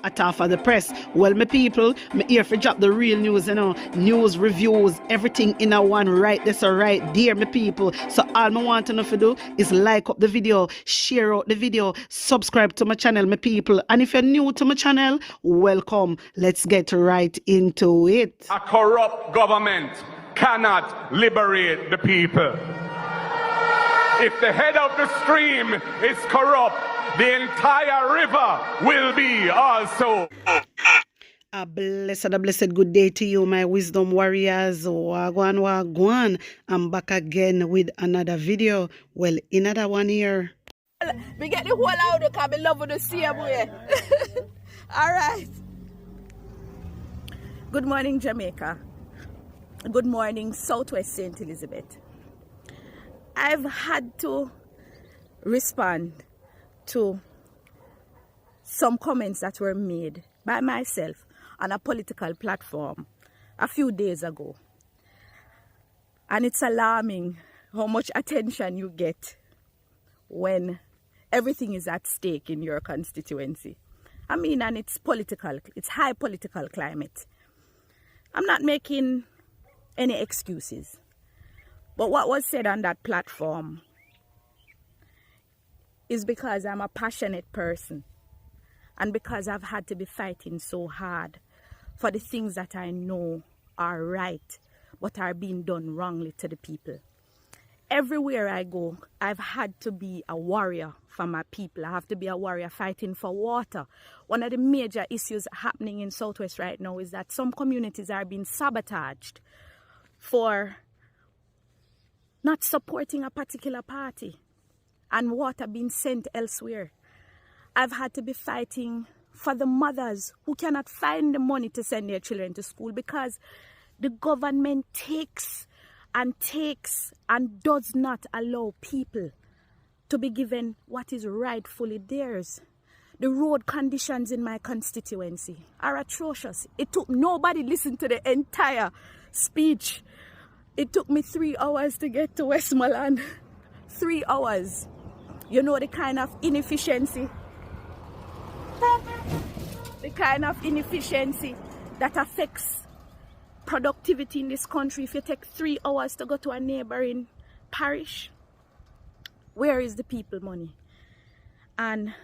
at half of the press. Well, my people, me here for drop the real news, news, reviews, everything in a one right there, so right there, my people. So all me want to know to do is like up the video, share out the video, subscribe to my channel, my people. And if you're new to my channel, welcome. Let's get right into it. A corrupt government cannot liberate the people. If the head of the stream is corrupt, the entire river will be also. A blessed good day to you, my wisdom warriors. Wagwan, wagwan. I'm back again with another video. Well, another one here. We get the whole out because I love the same way. All right. Good morning, Jamaica. Good morning, Southwest St. Elizabeth. I've had to respond to some comments that were made by myself on a political platform a few days ago. And it's alarming how much attention you get when everything is at stake in your constituency. I mean, and it's political, it's high political climate. I'm not making any excuses. But what was said on that platform is because I'm a passionate person and because I've had to be fighting so hard for the things that I know are right but are being done wrongly to the people. Everywhere I go, I've had to be a warrior for my people. I have to be a warrior fighting for water. One of the major issues happening in Southwest right now is that some communities are being sabotaged for not supporting a particular party and water being sent elsewhere. I've had to be fighting for the mothers who cannot find the money to send their children to school because the government takes and does not allow people to be given what is rightfully theirs. The road conditions in my constituency are atrocious. It took nobody listen to the entire speech. It took me 3 hours to get to Westmoreland. 3 hours. You know the kind of inefficiency. The kind of inefficiency that affects productivity in this country. If you take 3 hours to go to a neighboring parish, where is the people money? And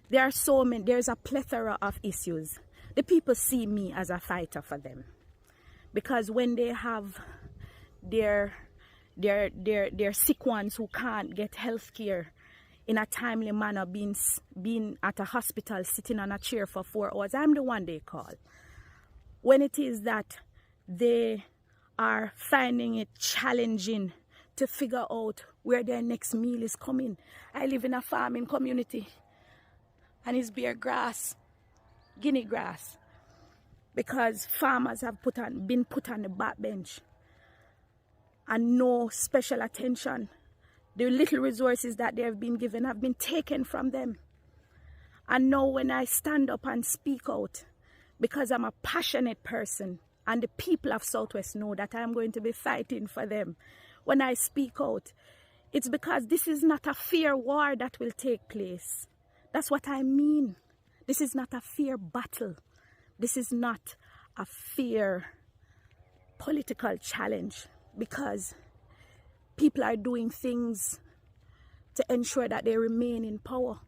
there are so many, there's a plethora of issues. The people see me as a fighter for them. Because when they have their sick ones who can't get health care in a timely manner, being at a hospital, sitting on a chair for 4 hours, I'm the one they call. When it is that they are finding it challenging to figure out where their next meal is coming. I live in a farming community and it's bare grass, guinea grass, because farmers have been put on the backbench and no special attention. The little resources that they have been given have been taken from them. And now when I stand up and speak out, because I'm a passionate person and the people of Southwest know that I'm going to be fighting for them, when I speak out, it's because this is not a fair war that will take place. That's what I mean. This is not a fair battle. This is not a fair political challenge, because people are doing things to ensure that they remain in power.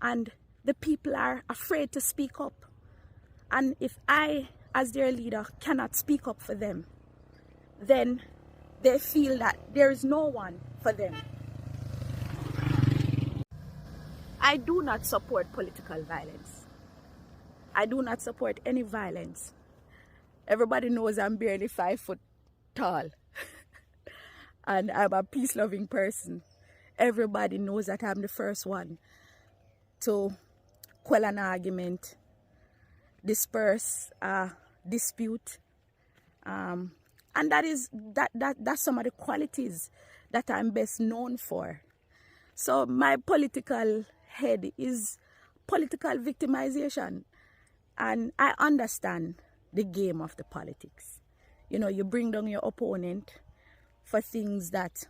And the people are afraid to speak up. And if I, as their leader, cannot speak up for them, then they feel that there is no one for them. I do not support political violence. I do not support any violence. Everybody knows I'm barely 5 foot tall. And I'm a peace-loving person. Everybody knows that I'm the first one to quell an argument, disperse a dispute, and that's some of the qualities that I'm best known for. So my political head is political victimization, and I understand the game of the politics. You know, you bring down your opponent for things that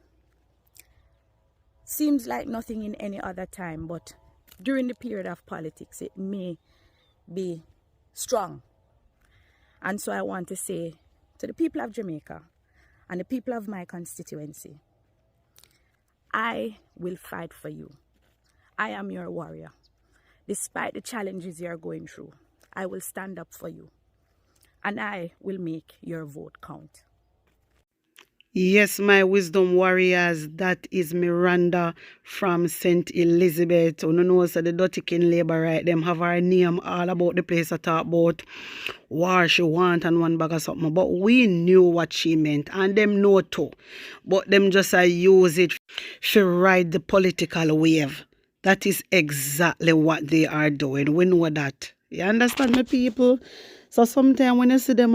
seems like nothing in any other time, but during the period of politics, it may be strong. And so I want to say to the people of Jamaica and the people of my constituency, I will fight for you. I am your warrior. Despite the challenges you are going through, I will stand up for you. And I will make your vote count. Yes, my wisdom warriors, that is Miranda from St. Elizabeth. You know, so the dirty king labor, right? Them have her name all about the place I talk about war she want and one bag of something. But we knew what she meant, and them know too. But them just use it to ride the political wave. That is exactly what they are doing. We know that. You understand me, people? So sometimes when you see them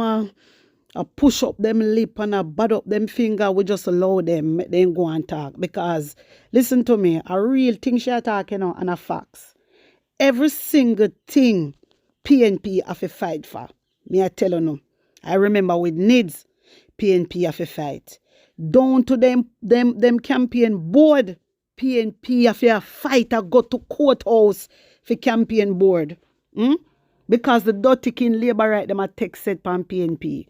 I push up them lip and I bad up them finger, we just allow them, make them go and talk. Because, listen to me, a real thing she talking on and a facts. Every single thing PNP have to fight for. Me I tell you no. I remember with needs, PNP have to fight. Down to them campaign board, PNP have to fight or go to courthouse for campaign board. Because the dirty king labor right them a take set pan PNP.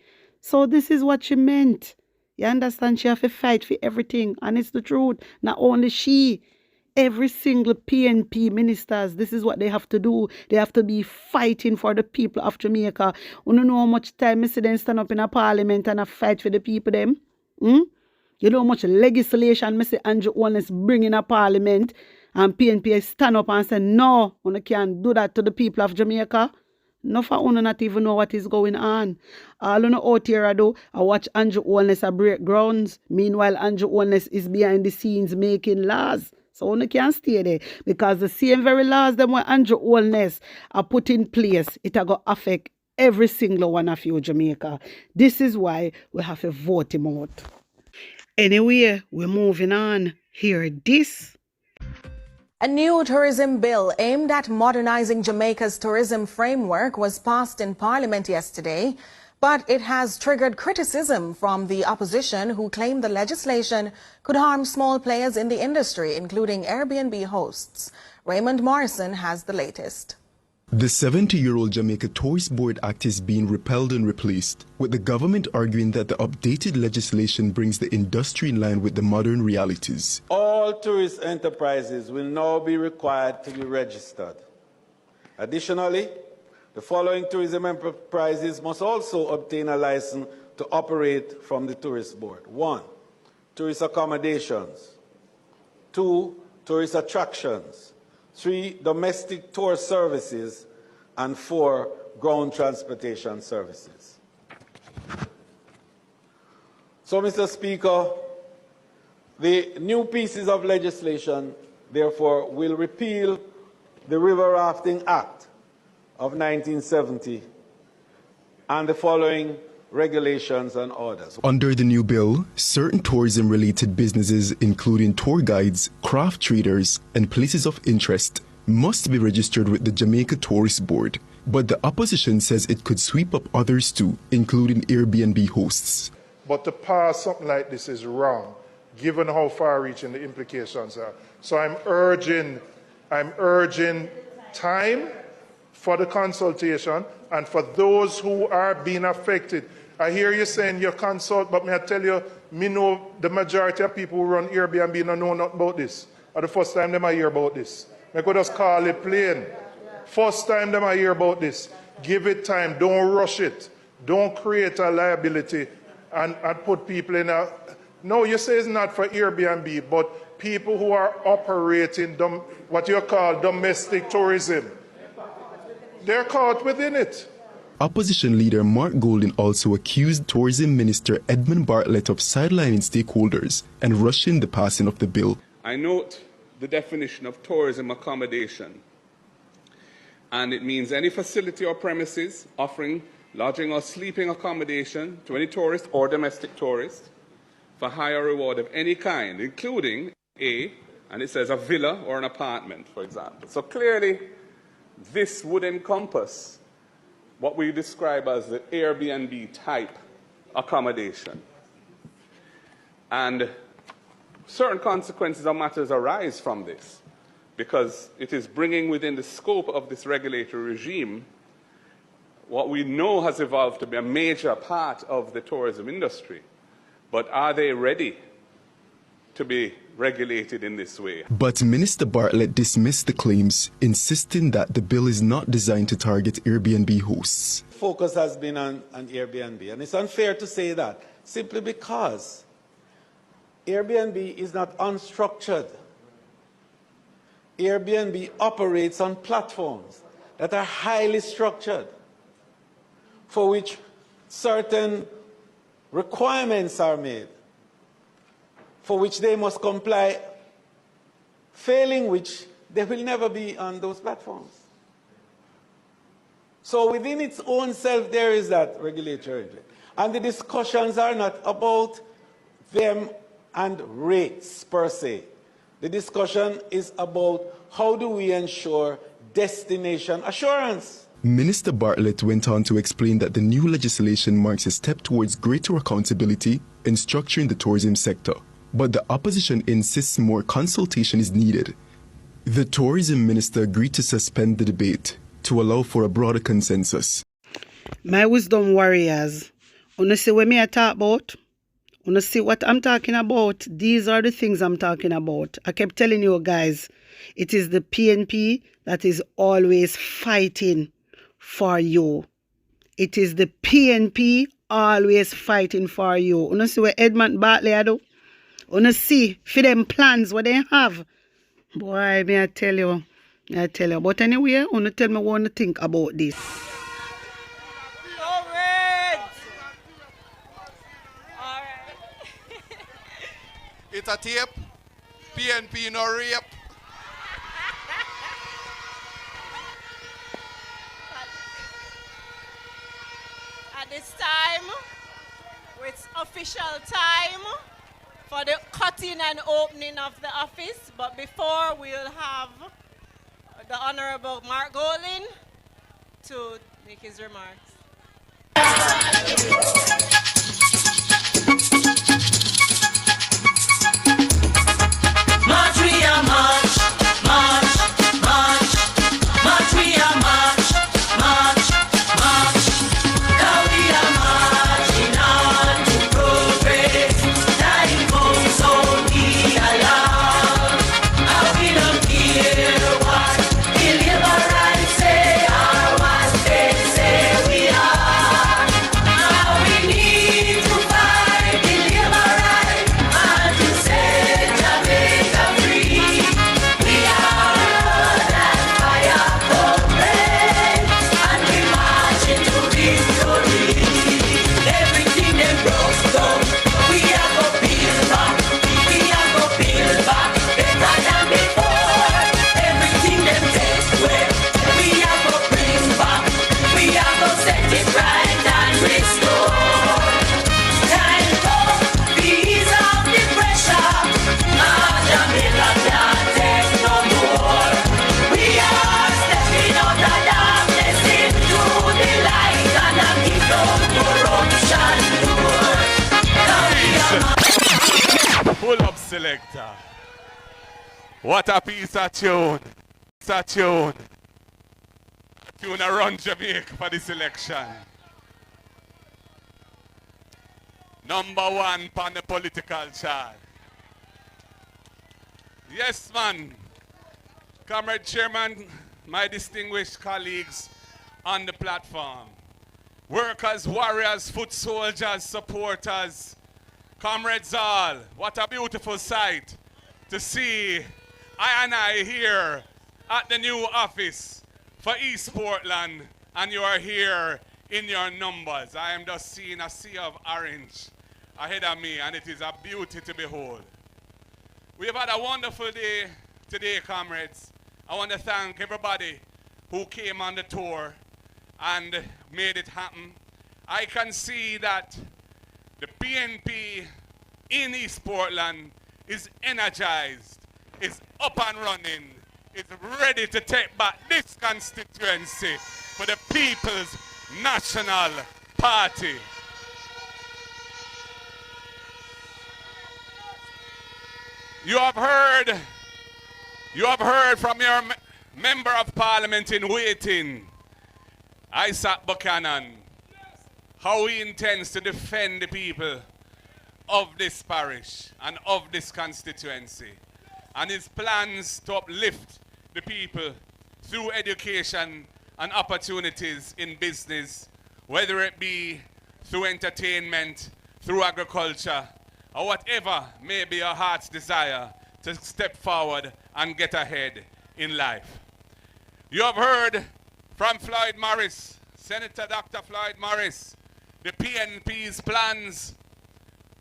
So this is what she meant. You understand? She have to fight for everything. And it's the truth. Not only she. Every single PNP ministers, this is what they have to do. They have to be fighting for the people of Jamaica. You don't know how much time I see them stand up in a parliament and a fight for the people them? You know how much legislation I see Andrew Holness bring in a parliament and PNP stand up and say, no, you can't do that to the people of Jamaica. No for you not even know what is going on. All you know out here I do, I watch Andrew Holness break grounds. Meanwhile, Andrew Holness is behind the scenes making laws. So you can't stay there. Because the same very laws them when Andrew Holness are put in place, it are going to affect every single one of you, Jamaica. This is why we have to vote him out. Anyway, we're moving on. Hear this. A new tourism bill aimed at modernizing Jamaica's tourism framework was passed in Parliament yesterday, but it has triggered criticism from the opposition who claim the legislation could harm small players in the industry, including Airbnb hosts. Raymond Morrison has the latest. The 70-year-old Jamaica Tourist Board Act is being repealed and replaced, with the government arguing that the updated legislation brings the industry in line with the modern realities. All tourist enterprises will now be required to be registered. Additionally, the following tourism enterprises must also obtain a license to operate from the Tourist Board. 1. Tourist accommodations. 2. Tourist attractions. 3. Domestic tour services. And 4. Ground transportation services. So, Mr. Speaker, the new pieces of legislation, therefore, will repeal the River Rafting Act of 1970 and the following regulations and orders. Under the new bill, certain tourism-related businesses, including tour guides, craft traders, and places of interest, must be registered with the Jamaica Tourist Board. But the opposition says it could sweep up others too, including Airbnb hosts. But to pass something like this is wrong, given how far-reaching the implications are. So I'm urging time for the consultation and for those who are being affected. I hear you saying you consult, but may I tell you, me know the majority of people who run Airbnb don't know nothing about this. Or the first time them I hear about this. I could just call it plain. First time them I hear about this. Give it time, don't rush it. Don't create a liability and put people in a... No, you say it's not for Airbnb, but people who are operating what you call domestic tourism. They're caught within it. Opposition leader Mark Golden also accused Tourism Minister Edmund Bartlett of sidelining stakeholders and rushing the passing of the bill. I note the definition of tourism accommodation, and it means any facility or premises offering lodging or sleeping accommodation to any tourist or domestic tourist for hire reward of any kind, including and it says a villa or an apartment, for example. So clearly, this would encompass what we describe as the Airbnb type accommodation. And certain consequences or matters arise from this, because it is bringing within the scope of this regulatory regime what we know has evolved to be a major part of the tourism industry. But are they ready to be regulated in this way? But Minister Bartlett dismissed the claims, insisting that the bill is not designed to target Airbnb hosts. Focus has been on Airbnb, and it's unfair to say that simply because Airbnb is not unstructured. Airbnb operates on platforms that are highly structured, for which certain requirements are made, for which they must comply, failing which they will never be on those platforms. So within its own self, there is that regulatory. And the discussions are not about them and rates per se. The discussion is about how do we ensure destination assurance. Minister Bartlett went on to explain that the new legislation marks a step towards greater accountability in structuring the tourism sector. But the opposition insists more consultation is needed. The tourism minister agreed to suspend the debate to allow for a broader consensus. My wisdom warriors, wanna see what me I talk about? Wanna see what I'm talking about? These are the things I'm talking about. I kept telling you guys, it is the PNP that is always fighting for you. It is the PNP always fighting for you. Wanna see what Edmund Bartlett do? Wanna see for them plans what they have? Boy, me I tell you. But anyway, wanna tell me what you think about this. It's a tape. PNP no rape. At this time, it's official time for the cutting and opening of the office. But before, we'll have the Honorable Mark Golin to make his remarks. March, we are march, march, march, march, we are march, march, march. Now we are marching on to progress. Time comes, so be alarmed. I will not hear what the liberals say or what they say we are. Now we need to fight the liberals and to set Jamaica free. We are that fire comrades, and we march into victory. Everything they broke down, we are go build back. We are go build back better than before. Everything them take away, we are go bring back. We are go set it right and restore. Time come, ease off the pressure. Jamaica can't take no more. We are stepping out of darkness into the light and a kick out corruption door. Now we are Pull up, selector. What a piece of tune. It's a tune. Tune around Jamaica for this election. Number one on the political chart. Yes, man. Comrade Chairman, my distinguished colleagues on the platform. Workers, warriors, foot soldiers, supporters, comrades all, what a beautiful sight to see I here at the new office for East Portland, and you are here in your numbers. I am just seeing a sea of orange ahead of me, and it is a beauty to behold. We have had a wonderful day today, comrades. I want to thank everybody who came on the tour and made it happen. I can see that the PNP in East Portland is energized, is up and running, is ready to take back this constituency for the People's National Party. You have heard from your member of parliament in waiting, Isaac Buchanan, how he intends to defend the people of this parish and of this constituency, and his plans to uplift the people through education and opportunities in business, whether it be through entertainment, through agriculture, or whatever may be your heart's desire to step forward and get ahead in life. You have heard from Floyd Morris, Senator Dr. Floyd Morris, the PNP's plans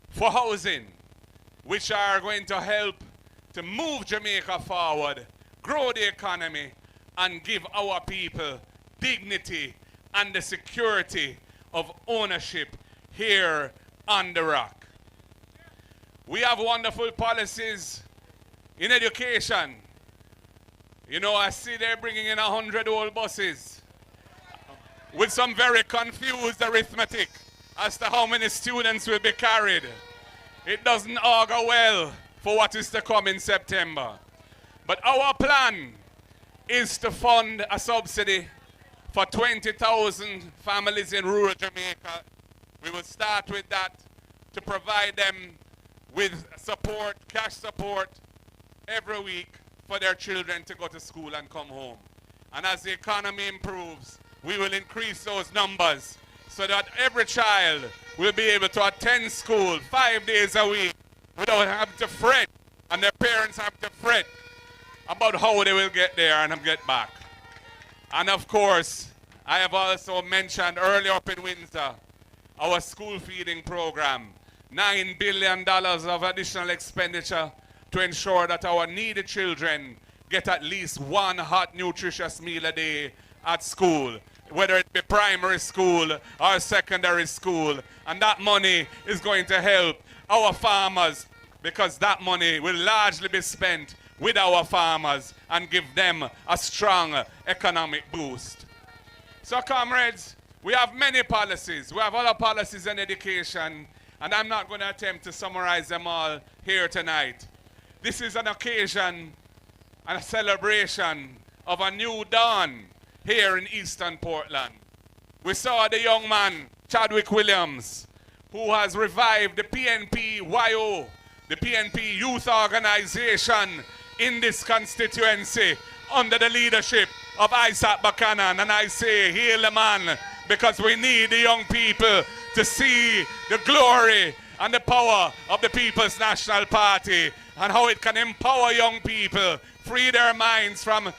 for housing, which are going to help to move Jamaica forward, grow the economy, and give our people dignity and the security of ownership here on the rock. We have wonderful policies in education. You know, I see they're bringing in 100 old buses with some very confused arithmetic as to how many students will be carried. It doesn't augur well for what is to come in September. But our plan is to fund a subsidy for 20,000 families in rural Jamaica. We will start with that to provide them with support, cash support, every week for their children to go to school and come home. And as the economy improves, we will increase those numbers so that every child will be able to attend school 5 days a week without having to fret, and their parents have to fret about how they will get there and get back. And of course, I have also mentioned earlier up in Windsor, our school feeding program, $9 billion of additional expenditure to ensure that our needy children get at least one hot, nutritious meal a day at school, whether it be primary school or secondary school. And that money is going to help our farmers, because that money will largely be spent with our farmers and give them a strong economic boost. So comrades, we have many policies. We have other policies in education, and I'm not going to attempt to summarize them all here tonight. This is an occasion and a celebration of a new dawn here in Eastern Portland. We saw the young man, Chadwick Williams, who has revived the PNP-YO, the PNP Youth Organization in this constituency under the leadership of Isaac Buchanan. And I say, hail the man, because we need the young people to see the glory and the power of the People's National Party and how it can empower young people, free their minds from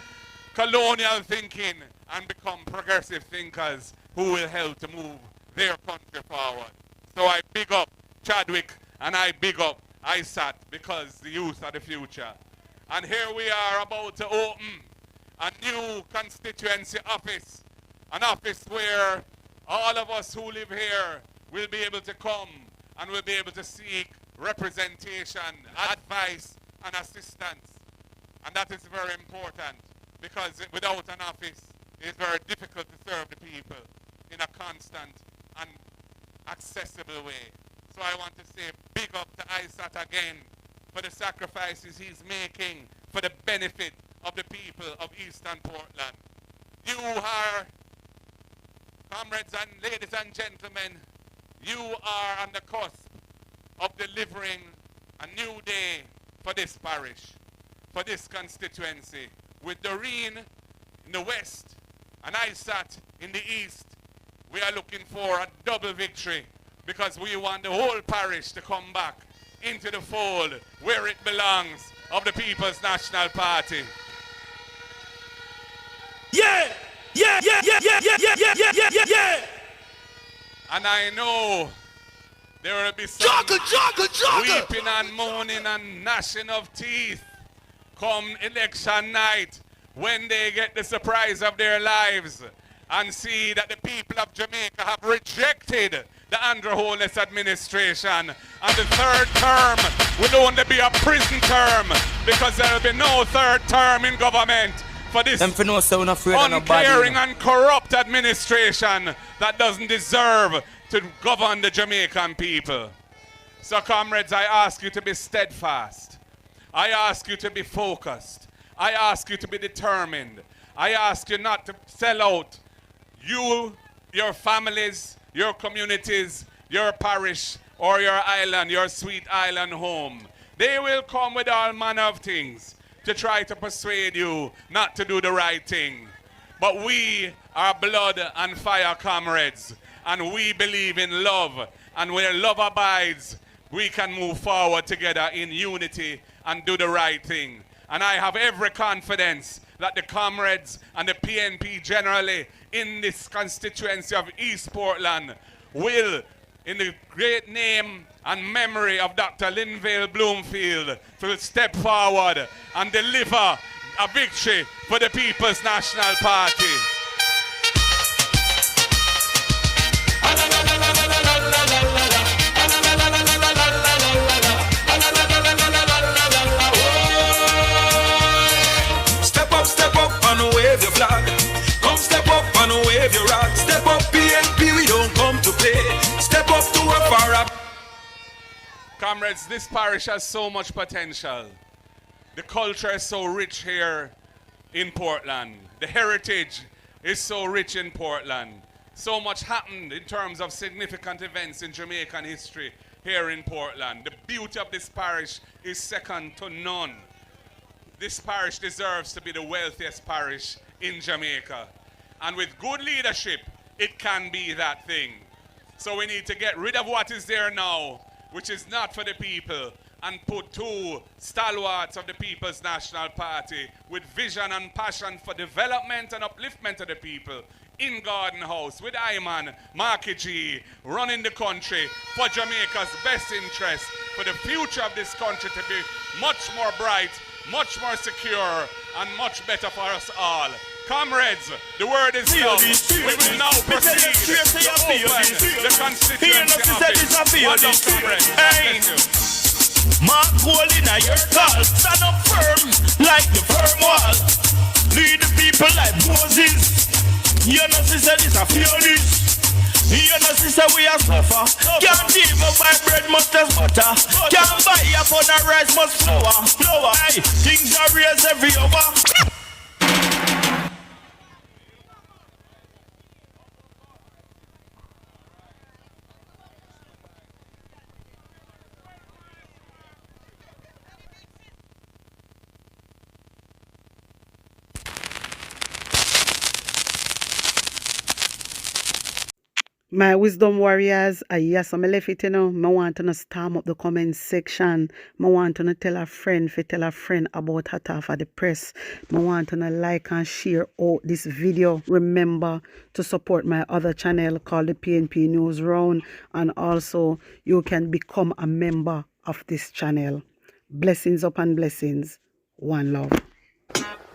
colonial thinking and become progressive thinkers who will help to move their country forward. So I big up Chadwick and I big up Isaac, because the youth are the future. And here we are about to open a new constituency office, an office where all of us who live here will be able to come and will be able to seek representation, advice, and assistance. And that is very important, because without an office, it is very difficult to serve the people in a constant and accessible way. So I want to say big up to Isaac again for the sacrifices he's making for the benefit of the people of Eastern Portland. You are, comrades and ladies and gentlemen, you are on the cusp of delivering a new day for this parish, for this constituency. With Doreen in the west and Isaac in the east, we are looking for a double victory, because we want the whole parish to come back into the fold where it belongs, of the People's National Party. Yeah! Yeah, yeah, yeah, yeah, yeah, yeah, yeah, yeah, yeah, yeah, yeah! And I know there will be some weeping and moaning and gnashing of teeth come election night, when they get the surprise of their lives and see that the people of Jamaica have rejected the Andrew Holness administration, and the third term will only be a prison term, because there will be no third term in government for this uncaring and corrupt administration that doesn't deserve to govern the Jamaican people. So comrades, I ask you to be steadfast. I ask you to be focused. I ask you to be determined. I ask you not to sell out you, your families, your communities, your parish, or your island, your sweet island home. They will come with all manner of things to try to persuade you not to do the right thing. But we are blood and fire comrades, and we believe in love. And where love abides, we can move forward together in unity and do the right thing. And I have every confidence that the comrades and the PNP generally in this constituency of East Portland will, in the great name and memory of Dr. Linvale Bloomfield, to step forward and deliver a victory for the People's National Party. Step up and wave your flag. Come step up and wave your rag. Step up PNP, we don't come to play. Step up to a far up. Comrades, this parish has so much potential. The culture is so rich here in Portland. The heritage is so rich in Portland. So much happened in terms of significant events in Jamaican history here in Portland. The beauty of this parish is second to none. This parish deserves to be the wealthiest parish in Jamaica. And with good leadership, it can be that thing. So we need to get rid of what is there now, which is not for the people, and put two stalwarts of the People's National Party with vision and passion for development and upliftment of the people in Garden House with Iman, Marky G, running the country for Jamaica's best interest, for the future of this country to be much more bright, much more secure, and much better for us all. Comrades, the word is now. We will now proceed to open the constituency office. Comrades, Mark hole in your call. Stand up firm like the firm wall. Lead the people like Moses. You know, sister, this a fearless. You know, sister, we are suffer. Can't even buy bread, must as butter. Can't buy a pound of rice, must flour. Hey, things are raised every hour. My wisdom warriors, yes, I'm left it, I want to storm up the comment section. I want to tell a friend about her for the press. I want to like and share out this video. Remember to support my other channel called the PNP News Round, and also you can become a member of this channel. Blessings upon blessings. One love.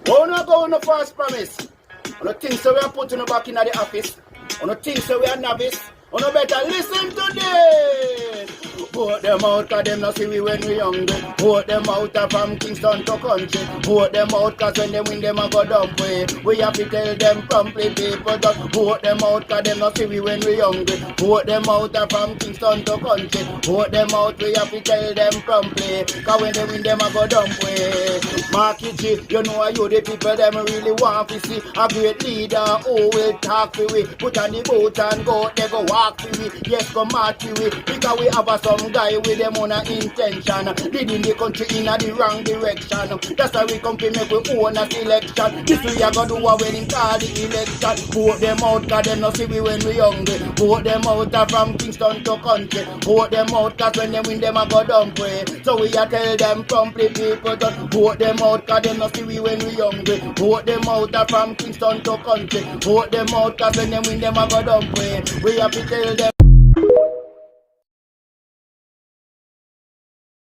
Oh, no, go on the first promise. On the things that we are putting back in the office. On the things that we are novice. On the better listen to this. Vote them out cause them not see we when we hungry. Vote them out from Kingston to country. Vote them out cause when they win them a go dump way. We have to tell them promptly people that vote them out cause them not see we when we hungry. Vote them out from Kingston to country. Vote them out, we have to tell them promptly. Cause when they win them a go dump way. Marky G, you know you the people them really want to see a great leader who will talk to we. Put on the boat and go, they go walk to we. Yes, go march to we. Because we have some guy with them on a intention, leading the country in the wrong direction. That's why we come to make we own a selection. This we are gonna do when him call the election. Vote them out cause them not see we when we hungry. Vote them out from Kingston to country. Vote them out cause when they win them a go dump way. So we are tell them promptly people that vote them out cause them not see we when we hungry. Vote them out from Kingston to country. Vote them out cause when they win them a go dump way. We have to tell them